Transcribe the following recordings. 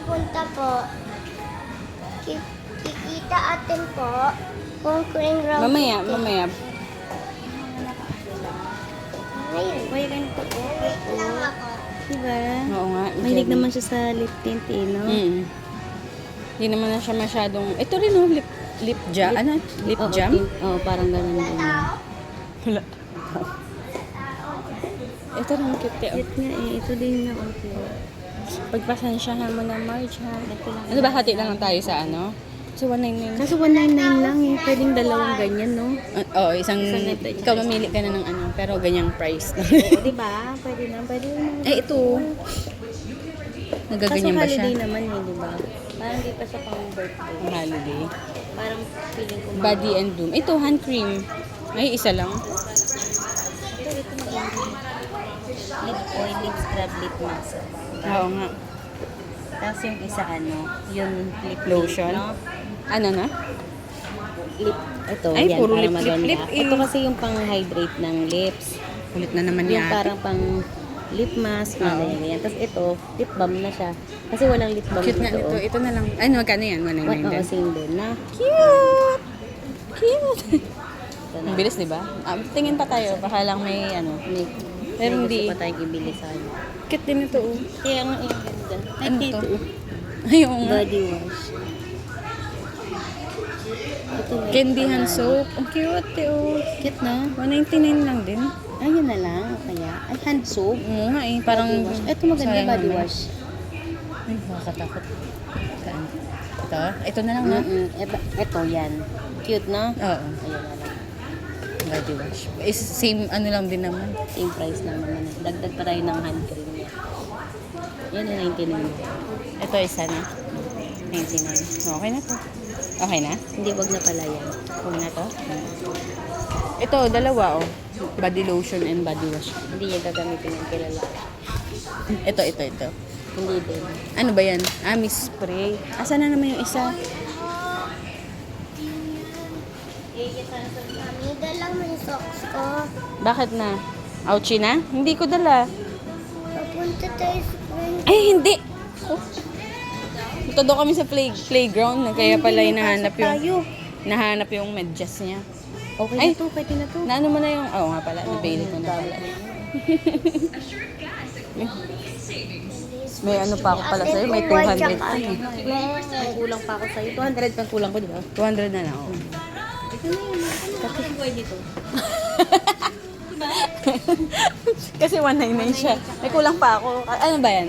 pupunta po, kikita atin po kung green round. Mamaya. Ngayon. Kuya, ganito po. Wait lang ako. Diba? Oo nga. Mahilig naman siya sa lip tint eh, no? Hindi naman na siya masyadong... Ito rin oh, lip jam. Ano? Lip Oo, jam? Oo, parang ganun din. Wala. Ito rin cute eh. Cute nga eh. Ito din na okay. Pagpasensyahan mo na, Marge, ha? Ano ba, hati na lang tayo sa ano? So, 199. Kaso 199 lang eh. Pwedeng dalawang ganyan, no? Oo, isang... Isang Ikaw mamili ka na ng ano, pero ganyang price. Oo, diba? Pwede na. Pwede na. Eh, ito. Kaso Nagaganyan ba siya? holiday naman eh, diba? Parang di pa siya pang birthday. Ang holiday. Parang feeling ko Body and Bloom. Ito, hand cream. Ay, isa lang. Ito maganda. Lip oil, lip scrub, lip mask. Oo nga. Tapos yung isa ano, yung lip Lotion. tint, no? Ano na? Lip, ito, Ay, yan, puro para lip, maganda. lip, eh. Ito kasi yung pang-hydrate ng lips. Ulit na naman Yung yan. parang pang lip mask, na Oo. ganyan. Tapos ito, lip balm na siya. Kasi walang lip balm Cute nga dito. nito. Ito na lang. Ano, magkano yan? 199 Oo, din. same din na. Cute! Cute! Ito na. Ang bilis, di ba? Tingin pa tayo. Baka lang may ano. May, Pero may hindi. gusto pa tayong ibili sa kanya. Cute din ito. Oh. Kaya nga yung ganda. Ay, Ano ito. to? Ayun nga. Body wash. Ito na. Candy hand soap. Ang cute eh. Oh. Cute na. 199 lang din. Ayun na lang. O kaya. Ay, hand soap. Oo nga eh. Parang... Body wash. Ito maganda sayang body naman. wash. Ay, nakakatakot. Saan? Ito? Ito na lang na. Ito yan. Cute na. Oo. Ayun na lang. Body wash. Is same ano lang din naman. Same price lang naman. Dagdag pa tayo ng hand cream niya. Yan yung 99. Ito isa na. 99. Okay na to. Okay na? Hindi, wag na pala yan. Okay na to? Ito, dalawa oh. Body lotion and body wash. Hindi yung gagamitin yung kilala. Ito. Hindi din. Ano ba yan? Miss spray. Asa na naman yung isa? Mami, dala mo yung socks ko. Bakit na? Ouchie na? Hindi ko dala. Papunta tayo sa friend. Ay, hindi! Oh. Ito daw kami sa playground. Kaya pala nahanap yung medyas niya. Okay Ay! na to, pwede na to. Naano mo na yung... Oo nga pala. Nabili ko na pala. May ano pa ako pala sa'yo. May 200 pa eh. May kulang pa ako sa'yo. 200 pang kulang ko, di ba? 200 na lang. Oh. Kasi pwede to. Kasi 199 siya. May kulang pa ako. Ano ba yan?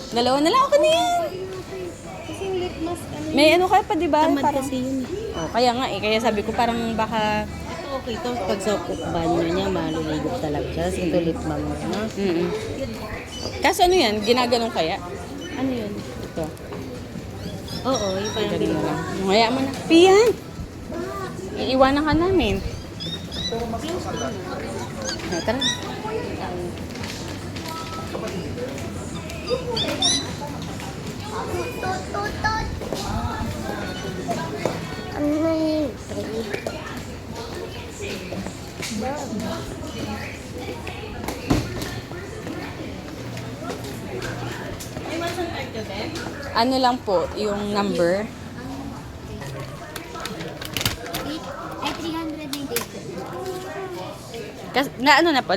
Dalawa na lang ako na yan. Kasi yung lip mask, ano May ano kaya pa, di ba? Tamad Parang, kasi yun. oh, kaya nga eh. Kaya sabi ko parang baka... Ito okay to. Pag sa banyo niya, maliligo talaga siya. Kasi ito lip balm mo na. Kaso ano yan? Ginaganon kaya? Ano yun? Ito. Oo, yung parang Ganun na lang. Kaya mo na. Piyan! Iiwanan ka namin. Tara. Tututut. Ano na yun? Ano lang po, yung number. Ay, 398. Kasi, na ano na po,